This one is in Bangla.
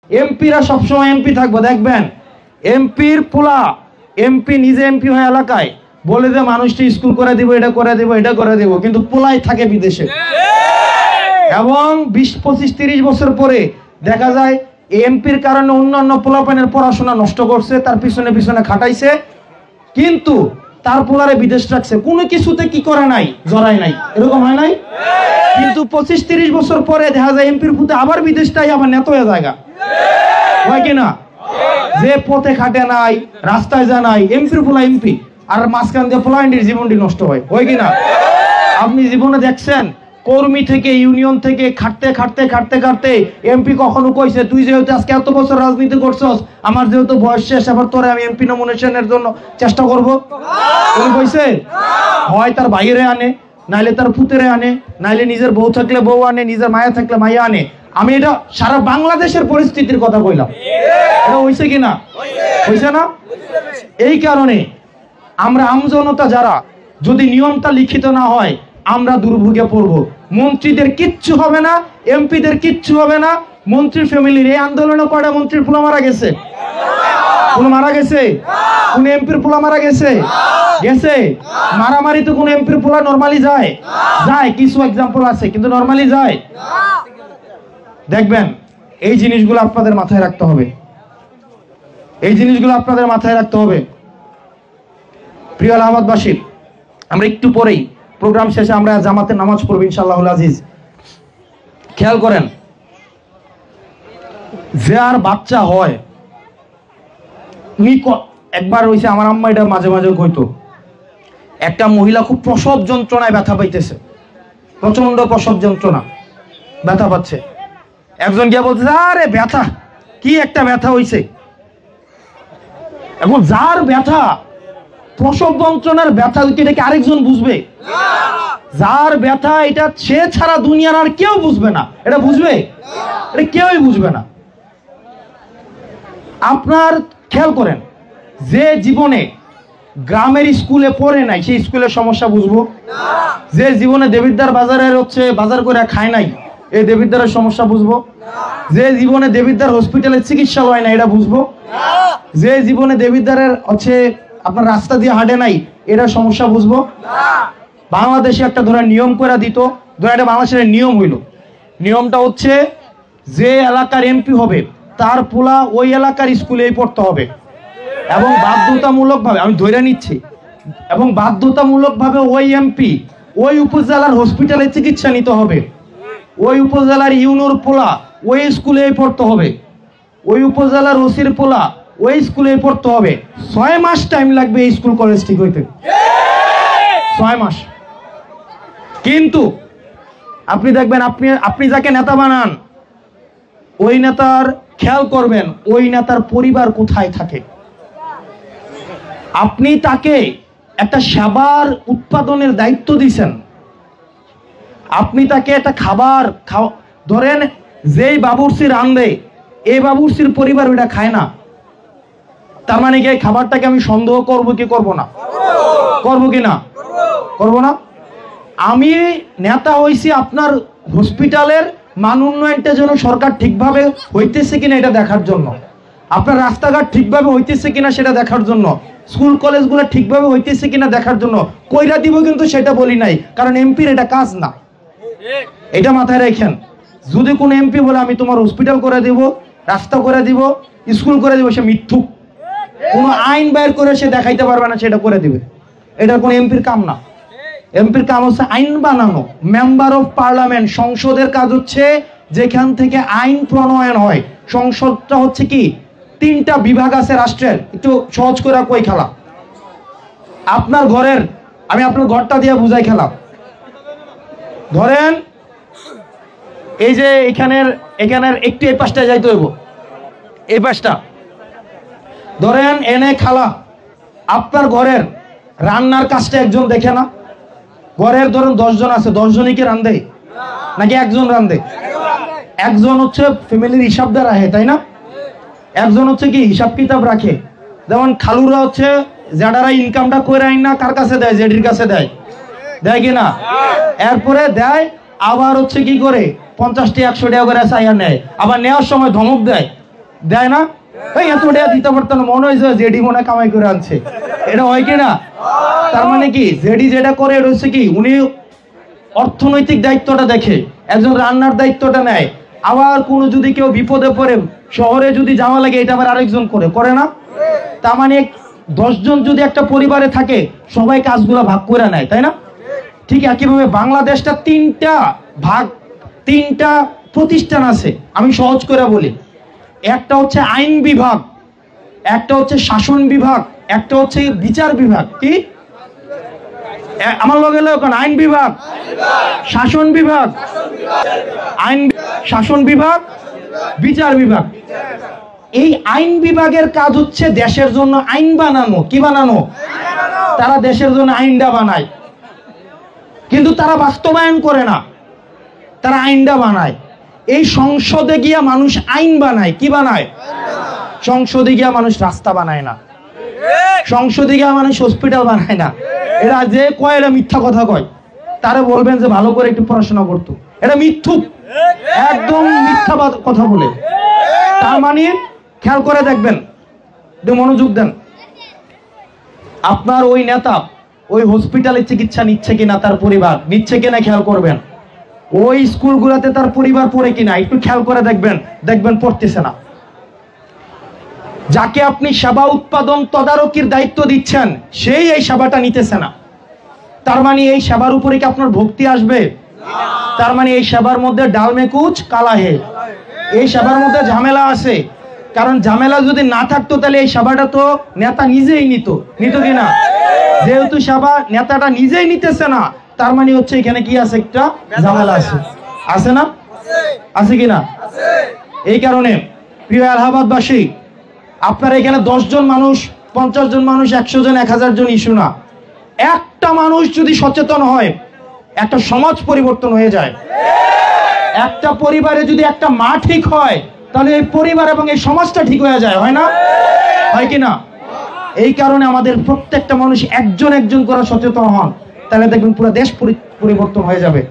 এমপিরা সবসময় এমপি থাকবো, দেখবেন এমপির পোলা এমপি নিজে এমপি হয় এলাকায় বলে যে মানুষটি স্কুল করে দিব, এটা করে দিব, এটা করে দিব, কিন্তু পোলাই থাকে বিদেশে। এবং 20, 25, 30 বছর পরে দেখা যায় এমপির কারণে অন্যান্য পোলাপানের পড়াশোনা নষ্ট করছে, তার পিছনে পিছনে খাটাইছে, কিন্তু তার পোলারে বিদেশ রাখছে, কোনো কিছুতে কি করে নাই, জড়ায় নাই। এরকম হয় নাই? কিন্তু 25-30 বছর পরে দেখা যায় এমপির পুতে আবার বিদেশটাই আবার নেতা হয়ে জায়গা হয় কিনা? যে পথে খাটে নাই, রাস্তায় যায় নাই, এমপির পোলা এমপি, আর মাঝখান দিয়ে পোলাইন্ডির জীবনটি নষ্ট হয় কিনা? আপনি জীবনে দেখছেন কর্মী থেকে ইউনিয়ন থেকে খাটতে খাটতে খাটতে খাটতে এমপি কখনো কইছে তুই যেহেতু আজকে এত বছর রাজনীতি করছস, আমার যেহেতু বয়স শেষ, এবার তোরে আমি এমপি নমিনেশনের জন্য চেষ্টা করবো? উনি কইছে? হয় তার ভাইয়েরে আনে, নাইলে তার পুতেরে আনে, নাইলে নিজের বউ থাকলে বউ আনে, নিজের মায়া থাকলে মায়া আনে। আমি এটা সারা বাংলাদেশের পরিস্থিতির কথা কইলাম। এটা হইছে কিনা? হইছে না? এই কারণে আমরা আমজনতা যারা, যদি নিয়মটা লিখিত না হয় আমরা দুর্ভোগে পড়ব। মন্ত্রীদের কিচ্ছু হবে না, এমপিদের কিচ্ছু হবে না। মন্ত্রীর ফ্যামিলির এই আন্দোলনে কয়টা মন্ত্রীর পোলা মারা গেছে? কোন মারা গেছে? কোন এমপির পোলা মারা গেছে? গেছে? মারামারি তো কোন এমপির পোলা নরমালি যায়? যায়, কিছু এক্সাম্পল আছে, কিন্তু নরমালি যায়? দেখবেন এই জিনিসগুলো আপনাদের মাথায় রাখতে হবে, এই জিনিসগুলো আপনাদের মাথায় রাখতে হবে। প্রিয় এলাহাবাদবাসী, আমরা একটু পরেই প্রোগ্রাম শেষে আমরা জামাতে নামাজ পড়ব ইনশাআল্লাহুল আজিজ। খেয়াল করেন, যে আর বাচ্চা হয়, একবার হইছে আমার আম্মা এটা মাঝে মাঝে কইতো, একটা মহিলা খুব প্রসব যন্ত্রণায় ব্যথা পাইতেছে, প্রচন্ড প্রসব যন্ত্রণা, ব্যথা পাচ্ছে। একজন গিয়ে বলতেছে আরে ব্যথা কি, একটা ব্যথা হইছে। এখন যার ব্যথা, প্রসব যন্ত্রণার ব্যথা, এটাকে আরেকজন বুঝবে? যার ব্যথা এটা সে ছাড়া দুনিয়ার আর কেউ বুঝবে না। এটা বুঝবে? এটা কেউই বুঝবে না। আপনার খেয়াল করেন, যে জীবনে গ্রামের স্কুলে পড়ে নাই সেই স্কুলের সমস্যা বুঝবো? যে জীবনে দেবিদ্বার বাজারের হচ্ছে বাজার করে খায় নাই, এই দেবিদ্বারের সমস্যা বুঝবো? যে জীবনে দেবিদ্বার হসপিটালের চিকিৎসালয় নাই, এটা বুঝবো? যে জীবনে দেবিদ্বারের হচ্ছে আপনার রাস্তা দিয়ে হাঁটে নাই, এটা সমস্যা বুঝবো? বাংলাদেশে একটা ধরে নিয়ম করে দিত, ধরে এটা বাংলাদেশের নিয়ম হইল, নিয়মটা হচ্ছে যে এলাকার এমপি হবে তার পোলা ওই এলাকার স্কুলেই পড়তে হবে, এবং বাধ্যতামূলকভাবে, আমি ধরে নিচ্ছি, এবং বাধ্যতামূলকভাবে ওই এমপি ওই উপজেলার হসপিটালে চিকিৎসা নিতে হবে, ওই উপজেলার ইউনোর পোলা ওই স্কুলেই পড়তে হবে, ওই উপজেলার ওসির পোলা ওই স্কুলে পড়তে হবে। 6 মাস টাইম লাগবে এই স্কুল কলেজ ঠিক হইতে, 6 মাস। কিন্তু আপনি দেখবেন, আপনি যাকে নেতা বানান, ওই নেতার খেয়াল করবেন ওই নেতার পরিবার কোথায় থাকে। আপনি তাকে একটা সেবার উৎপাদনের দায়িত্ব দিয়েছেন, আপনি তাকে একটা খাবার ধরেন, যেই বাবুর্চি রান্ধে এই বাবুর্চির পরিবার ওইটা খায় না, তার মানে কি এই খাবারটাকে আমি সন্দেহ করবো কি করবো না? করবো কি না? করবো না? আমি নেতা হইছি আপনার হসপিটালের মান উন্নয়নটা যেন সরকার ঠিকভাবে হইতেছে কিনা এটা দেখার জন্য, আপনার রাস্তাঘাট ঠিকভাবে হইতেছে কিনা সেটা দেখার জন্য, স্কুল কলেজগুলো ঠিকভাবে হইতেছে কিনা দেখার জন্য। কইরা দিব কিন্তু সেটা বলি নাই, কারণ এমপির এটা কাজ না, এটা মাথায় রাখেন। যদি কোনো এমপি বলে আমি তোমার হসপিটাল করে দিব, রাস্তা করে দিব, স্কুল করে দিব, সে মিথ্যুক। কোনো আইন বাইর করে সে দেখাইতে পারবে না সেটা করে দিবে, এটা কোনো এমপির কাম না। এমপির কাম হচ্ছে আইন বানানো। মেম্বার অফ পার্লামেন্ট, সংসদের কাজ হচ্ছে যেখান থেকে আইন প্রণয়ন হয়। সংসদটা হচ্ছে কি, 3টা বিভাগ আছে রাষ্ট্রের, একটু সহজ করে কই খেলা। আপনার ঘরের, আমি আপনার ঘরটা দিয়ে বুঝাই খেলা। ধরেন এই যে এখানের একটু এই পাশটা যাইতে হইব, এই পাশটা ধরেন এনে খালা, আপনার ঘরের রান্নার কাজটা একজন দেখে না? ঘরের ধরেন 10 জন আছে, 10 জনই কি রান্ধে নাকি একজন রান্ধে? একজন হচ্ছে ফ্যামিলির হিসাবদার রাখে, তাই না? একজন হচ্ছে কি হিসাব কিতাব রাখে। যেমন খালুরা হচ্ছে যারা ইনকামটা করে আইন না, কার কাছে দেয়? জেডির কাছে দেয়, দেয় কিনা? এরপরে দেয়, আবার হচ্ছে কি করে 50 টাকা 100 টাকা করে চাইয়া নেয়, আবার নেওয়ার সময় ধমক দেয়, দেয় না? এই এত টাকা দিতে পারতো না, মনে হয়েছে জেডি মনে কামাই করে আনছে, এটা হয় কি না? তার মানে কি জেডি যেটা করে এটা হচ্ছে কি উনি অর্থনৈতিক দায়িত্বটা দেখে, একজন রান্নার দায়িত্বটা নেয়, আবার কোনো যদি কেউ বিপদে পড়ে শহরে যদি যাওয়া লাগে এটা আবার আরেকজন করে না? তার মানে 10 জন যদি একটা পরিবারে থাকে সবাই কাজগুলো ভাগ করে নেয়, তাই না? ঠিক একইভাবে বাংলাদেশটা তিনটা প্রতিষ্ঠান আছে, আমি সহজ করে বলি। একটা হচ্ছে আইন বিভাগ, একটা হচ্ছে শাসন বিভাগ, একটা হচ্ছে বিচার বিভাগ। কি আমার লগে এখন আইন বিভাগ, শাসন বিভাগ, শাসন বিভাগ, বিচার বিভাগ। এই আইন বিভাগের কাজ হচ্ছে দেশের জন্য আইন বানানো। কি বানানো? তারা দেশের জন্য আইনটা বানায়, কিন্তু তারা বাস্তবায়ন করে না, তারা আইনটা বানায়। এই সংসদে গিয়া মানুষ আইন বানায়। কি বানায়? সংসদে গিয়া মানুষ রাস্তা বানায় না, সংসদে গিয়া মানুষ হসপিটাল বানায় না। এরা যে কয় এরা মিথ্যা কথা কয়, তারা বলবেন যে ভালো করে একটু পড়াশোনা করতো, এটা মিথ্যুক, একদম মিথ্যা কথা বলে। তার মানে খেয়াল করে দেখবেন, একটু মনোযোগ দেন, আপনার ওই নেতা ওই হসপিটালে চিকিৎসা নিচ্ছে কিনা, তার পরিবার নিচ্ছে কিনা খেয়াল করবেন। ওই স্কুলগুলোতে তার পরিবার পড়ে কিনা একটু খেয়াল করে দেখবেন পড়তেছে না। যাকে আপনি সেবা উৎপাদন তদারকির দায়িত্ব দিচ্ছেন সেই এই সেবাটা নিতেছে না। তার মানে এই সেবার উপরে কি আপনার ভক্তি আসবে? তার মানে এই সেবার মধ্যে ডাল মে কুচ কালা হে, এই সেবার মধ্যে ঝামেলা আছে। কারণ ঝামেলা যদি না থাকতো তাহলে এই সেবাটা তো নেতা নিজেই নিত কিনা? যেহেতু সেবা নেতাটা নিজেই নিতেছে না, তার মানে হচ্ছে এখানে কি আছে? একটা ঝামেলা আছে না? আছে কিনা? এই কারণে প্রিয় এলাহাবাদবাসী, আপনার এখানে 10 জন মানুষ, 50 জন মানুষ, 100 জন, 1000 জন ইস্যু না, একটা মানুষ যদি সচেতন হয় একটা সমাজ পরিবর্তন হয়ে যায়। একটা পরিবারে যদি একটা মা ঠিক হয় তাহলে এই পরিবার এবং এই সমাজটা ঠিক হয়ে যায়, হয় না? হয় কিনা? এই কারণে আমাদের প্রত্যেকটা মানুষ একজন করে সচেতন হন, তাহলে দেখবেন পুরো দেশ পরিবর্তন হয়ে যাবে।